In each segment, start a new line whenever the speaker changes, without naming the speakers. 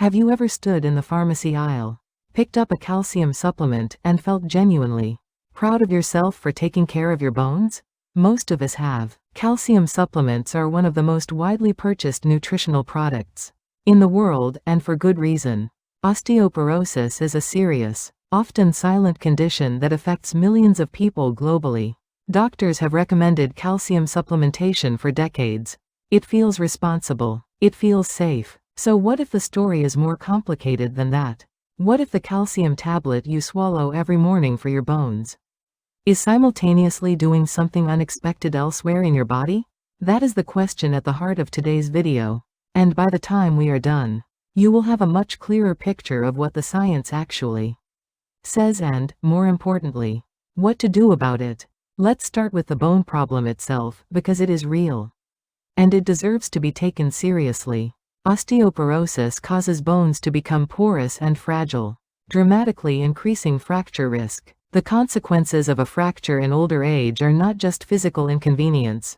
Have you ever stood in the pharmacy aisle, picked up a calcium supplement, and felt genuinely proud of yourself for taking care of your bones? Most of us have. Calcium supplements are one of the most widely purchased nutritional products in the world, and for good reason. Osteoporosis is a serious, often silent condition that affects millions of people globally. Doctors have recommended calcium supplementation for decades. It feels responsible. It feels safe. So what if the story is more complicated than that? What if the calcium tablet you swallow every morning for your bones is simultaneously doing something unexpected elsewhere in your body? That is the question at the heart of today's video. And by the time we are done, you will have a much clearer picture of what the science actually says and, more importantly, what to do about it. Let's start with the bone problem itself, because it is real. And it deserves to be taken seriously. Osteoporosis causes bones to become porous and fragile, dramatically increasing fracture risk. The consequences of a fracture in older age are not just physical inconvenience.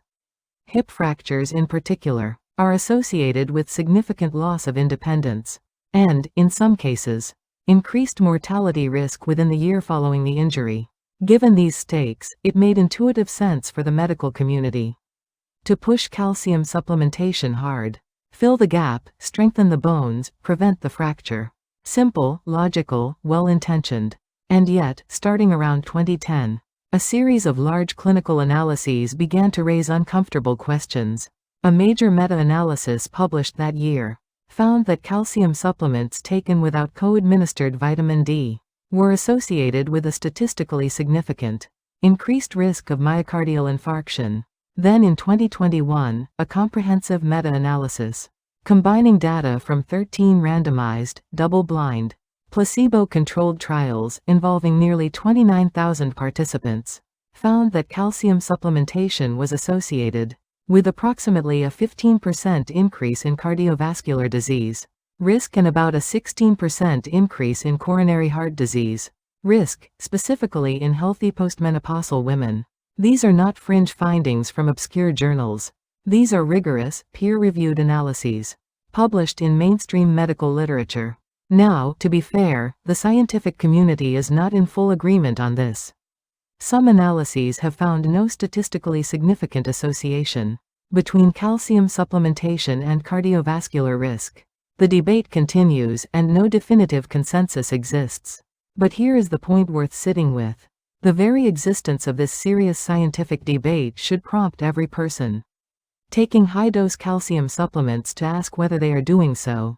Hip fractures in particular are associated with significant loss of independence, and, in some cases, increased mortality risk within the year following the injury. Given these stakes, it made intuitive sense for the medical community to push calcium supplementation hard. Fill the gap, strengthen the bones, prevent the fracture. Simple, logical, well-intentioned. And yet, starting around 2010, a series of large clinical analyses began to raise uncomfortable questions. A major meta-analysis published that year found that calcium supplements taken without co-administered vitamin D were associated with a statistically significant increased risk of myocardial infarction. Then in 2021, a comprehensive meta-analysis combining data from 13 randomized, double-blind, placebo-controlled trials involving nearly 29,000 participants found that calcium supplementation was associated with approximately a 15% increase in cardiovascular disease risk and about a 16% increase in coronary heart disease risk, specifically in healthy postmenopausal women. These are not fringe findings from obscure journals. These are rigorous, peer-reviewed analyses, published in mainstream medical literature. Now, to be fair, the scientific community is not in full agreement on this. Some analyses have found no statistically significant association between calcium supplementation and cardiovascular risk. The debate continues, and no definitive consensus exists. But here is the point worth sitting with. The very existence of this serious scientific debate should prompt every person taking high-dose calcium supplements to ask whether they are doing so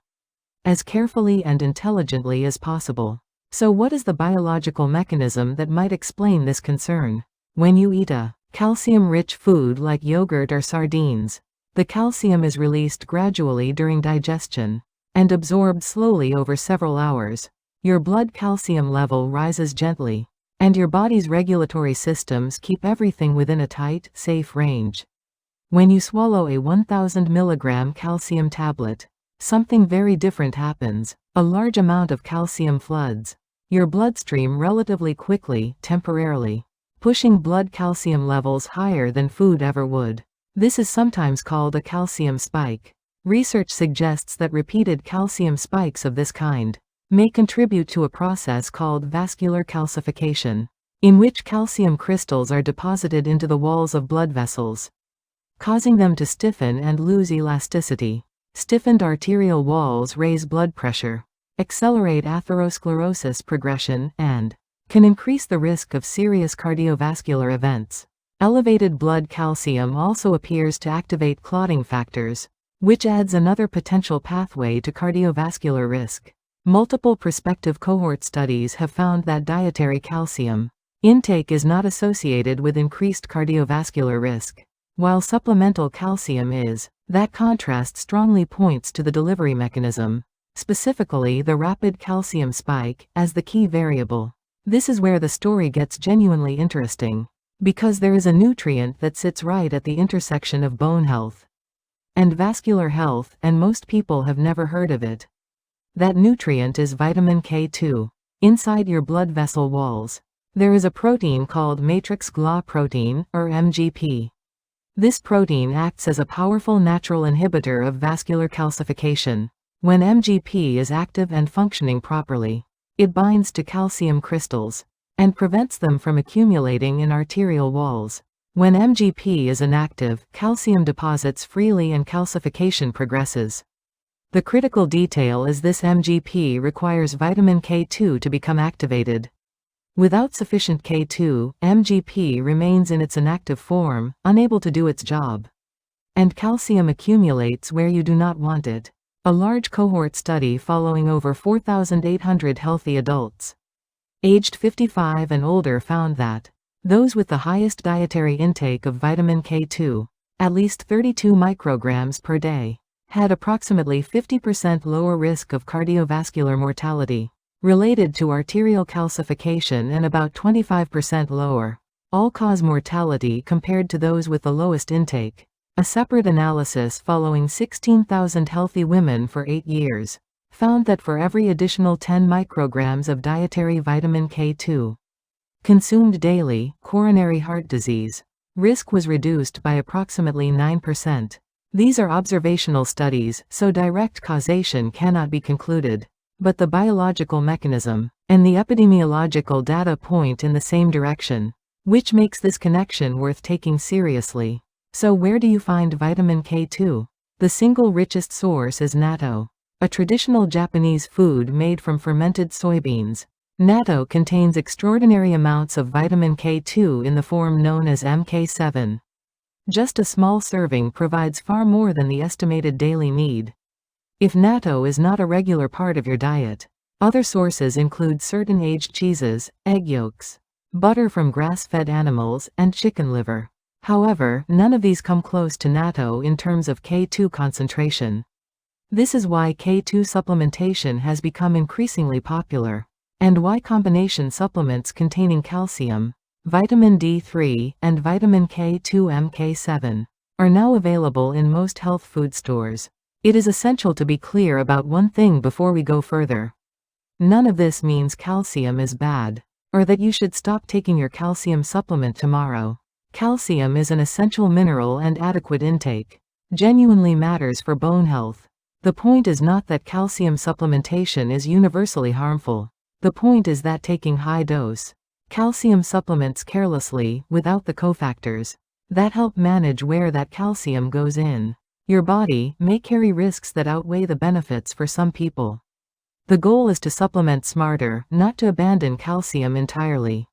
as carefully and intelligently as possible. So what is the biological mechanism that might explain this concern? When you eat a calcium-rich food like yogurt or sardines, the calcium is released gradually during digestion and absorbed slowly over several hours. Your blood calcium level rises gently, and your body's regulatory systems keep everything within a tight, safe range. When you swallow a 1000 mg calcium tablet, something very different happens. A large amount of calcium floods your bloodstream relatively quickly, temporarily, pushing blood calcium levels higher than food ever would. This is sometimes called a calcium spike. Research suggests that repeated calcium spikes of this kind may contribute to a process called vascular calcification, in which calcium crystals are deposited into the walls of blood vessels, causing them to stiffen and lose elasticity. Stiffened arterial walls raise blood pressure, accelerate atherosclerosis progression, and can increase the risk of serious cardiovascular events. Elevated blood calcium also appears to activate clotting factors, which adds another potential pathway to cardiovascular risk. Multiple prospective cohort studies have found that dietary calcium intake is not associated with increased cardiovascular risk, while supplemental calcium is. That contrast strongly points to the delivery mechanism, specifically the rapid calcium spike, as the key variable. This is where the story gets genuinely interesting, because there is a nutrient that sits right at the intersection of bone health and vascular health, and most people have never heard of it. That nutrient is vitamin K2. Inside your blood vessel walls, there is a protein called matrix GLA protein, or MGP. This protein acts as a powerful natural inhibitor of vascular calcification. When MGP is active and functioning properly, it binds to calcium crystals and prevents them from accumulating in arterial walls. When MGP is inactive, calcium deposits freely and calcification progresses. The critical detail is this MGP requires vitamin K2 to become activated. Without sufficient K2, MGP remains in its inactive form, unable to do its job. And calcium accumulates where you do not want it. A large cohort study following over 4,800 healthy adults, aged 55 and older, found that those with the highest dietary intake of vitamin K2, at least 32 micrograms per day, had approximately 50% lower risk of cardiovascular mortality related to arterial calcification and about 25% lower all-cause mortality compared to those with the lowest intake. A separate analysis following 16,000 healthy women for 8 years found that for every additional 10 micrograms of dietary vitamin K2 consumed daily, coronary heart disease risk was reduced by approximately 9%. These are observational studies, so direct causation cannot be concluded. But the biological mechanism and the epidemiological data point in the same direction, which makes this connection worth taking seriously. So where do you find vitamin K2? The single richest source is natto, a traditional Japanese food made from fermented soybeans. Natto contains extraordinary amounts of vitamin K2 in the form known as MK7. Just a small serving provides far more than the estimated daily need. If natto is not a regular part of your diet, other sources include certain aged cheeses, egg yolks, butter from grass-fed animals, and chicken liver. However, none of these come close to natto in terms of K2 concentration. This is why K2 supplementation has become increasingly popular, and why combination supplements containing calcium, vitamin D3, and vitamin K2 MK7 are now available in most health food stores. It is essential to be clear about one thing before we go further. None of this means calcium is bad, or that you should stop taking your calcium supplement tomorrow. Calcium is an essential mineral and adequate intake genuinely matters for bone health. The point is not that calcium supplementation is universally harmful. The point is that taking high-dose calcium supplements carelessly, without the cofactors that help manage where that calcium goes in your body, may carry risks that outweigh the benefits for some people. The goal is to supplement smarter, not to abandon calcium entirely.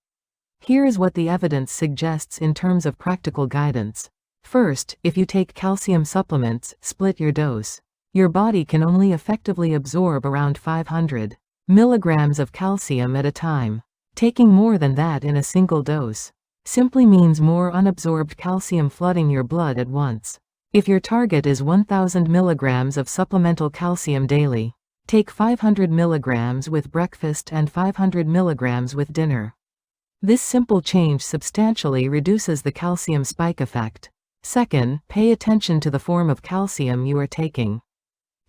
Here is what the evidence suggests in terms of practical guidance. First, if you take calcium supplements, split your dose. Your body can only effectively absorb around 500 milligrams of calcium at a time. Taking more than that in a single dose simply means more unabsorbed calcium flooding your blood at once. If your target is 1,000 milligrams of supplemental calcium daily, take 500 milligrams with breakfast and 500 milligrams with dinner. This simple change substantially reduces the calcium spike effect. Second, pay attention to the form of calcium you are taking.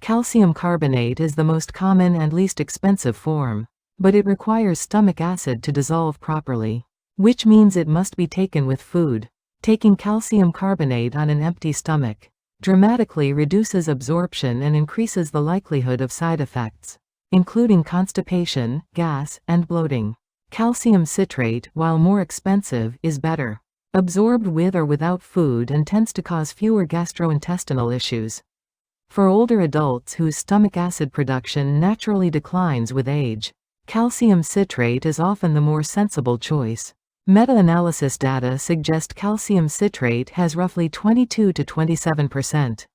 Calcium carbonate is the most common and least expensive form, but it requires stomach acid to dissolve properly, which means it must be taken with food. Taking calcium carbonate on an empty stomach dramatically reduces absorption and increases the likelihood of side effects, including constipation, gas, and bloating. Calcium citrate, while more expensive, is better absorbed with or without food and tends to cause fewer gastrointestinal issues. For older adults whose stomach acid production naturally declines with age, calcium citrate is often the more sensible choice. Meta-analysis data suggest calcium citrate has roughly 22 to 27%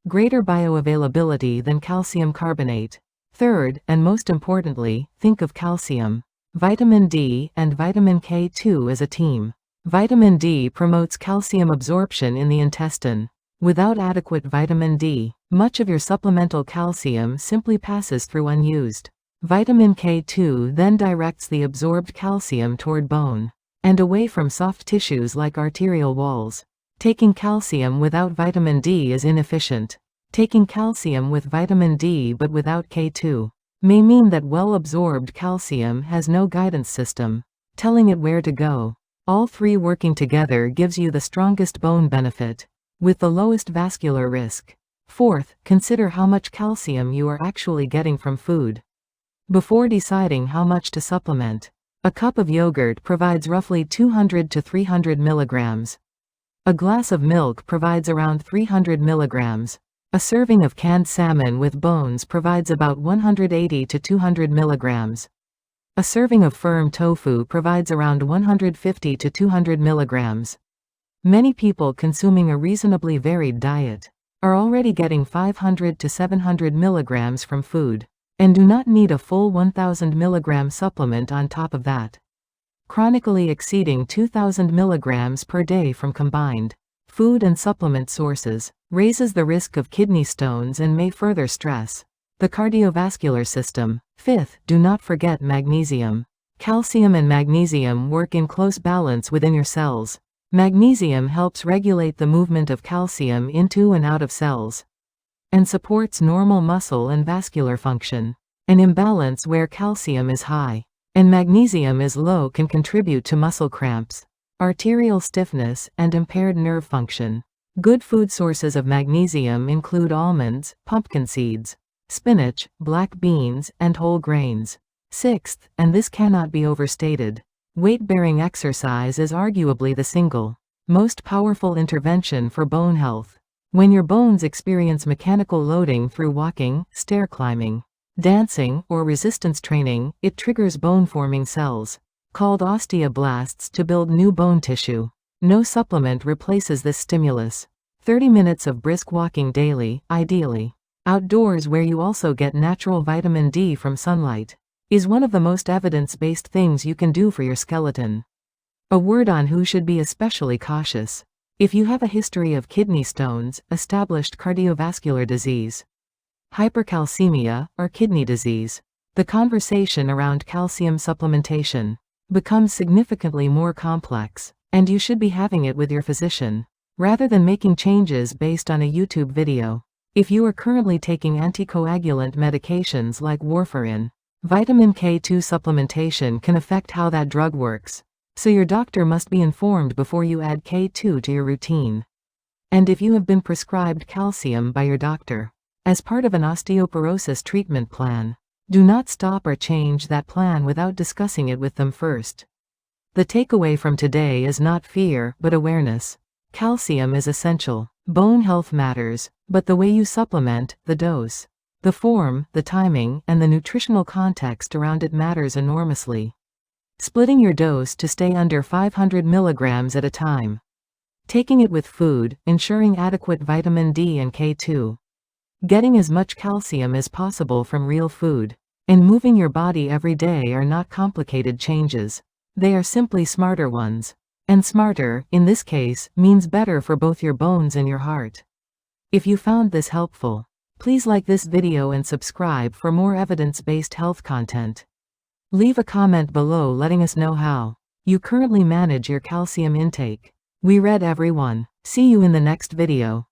greater bioavailability than calcium carbonate. Third, and most importantly, think of calcium, vitamin D, and vitamin K2 as a team. Vitamin D promotes calcium absorption in the intestine. Without adequate vitamin D, much of your supplemental calcium simply passes through unused. Vitamin K2 then directs the absorbed calcium toward bone and away from soft tissues like arterial walls. Taking calcium without vitamin D is inefficient. Taking calcium with vitamin D but without K2 may mean that well-absorbed calcium has no guidance system telling it where to go. All three working together gives you the strongest bone benefit, with the lowest vascular risk. Fourth, consider how much calcium you are actually getting from food. Before deciding how much to supplement, a cup of yogurt provides roughly 200 to 300 milligrams. A glass of milk provides around 300 milligrams. A serving of canned salmon with bones provides about 180 to 200 milligrams. A serving of firm tofu provides around 150 to 200 milligrams. Many people consuming a reasonably varied diet are already getting 500 to 700 milligrams from food, and do not need a full 1000 milligram supplement on top of that. Chronically exceeding 2000 milligrams per day from combined food and supplement sources raises the risk of kidney stones and may further stress the cardiovascular system. Fifth, do not forget magnesium. Calcium and magnesium work in close balance within your cells. Magnesium helps regulate the movement of calcium into and out of cells, and supports normal muscle and vascular function. An imbalance where calcium is high and magnesium is low can contribute to muscle cramps, arterial stiffness, and impaired nerve function. Good food sources of magnesium include almonds, pumpkin seeds, spinach, black beans, and whole grains. Sixth, and this cannot be overstated, weight-bearing exercise is arguably the single most powerful intervention for bone health. When your bones experience mechanical loading through walking, stair climbing, dancing, or resistance training, it triggers bone-forming cells, called osteoblasts, to build new bone tissue. No supplement replaces this stimulus. 30 minutes of brisk walking daily, ideally outdoors where you also get natural vitamin D from sunlight, is one of the most evidence-based things you can do for your skeleton. A word on who should be especially cautious. If you have a history of kidney stones, established cardiovascular disease, hypercalcemia, or kidney disease, the conversation around calcium supplementation becomes significantly more complex, and you should be having it with your physician, rather than making changes based on a YouTube video. If you are currently taking anticoagulant medications like warfarin, vitamin K2 supplementation can affect how that drug works, so your doctor must be informed before you add K2 to your routine. And if you have been prescribed calcium by your doctor as part of an osteoporosis treatment plan, do not stop or change that plan without discussing it with them first. The takeaway from today is not fear, but awareness. Calcium is essential. Bone health matters, but the way you supplement, the dose, the form, the timing, and the nutritional context around it matters enormously. Splitting your dose to stay under 500 milligrams at a time. Taking it with food, ensuring adequate vitamin D and K2. Getting as much calcium as possible from real food, and moving your body every day are not complicated changes. They are simply smarter ones. And smarter, in this case, means better for both your bones and your heart. If you found this helpful, please like this video and subscribe for more evidence-based health content. Leave a comment below letting us know how you currently manage your calcium intake. We read every one. See you in the next video.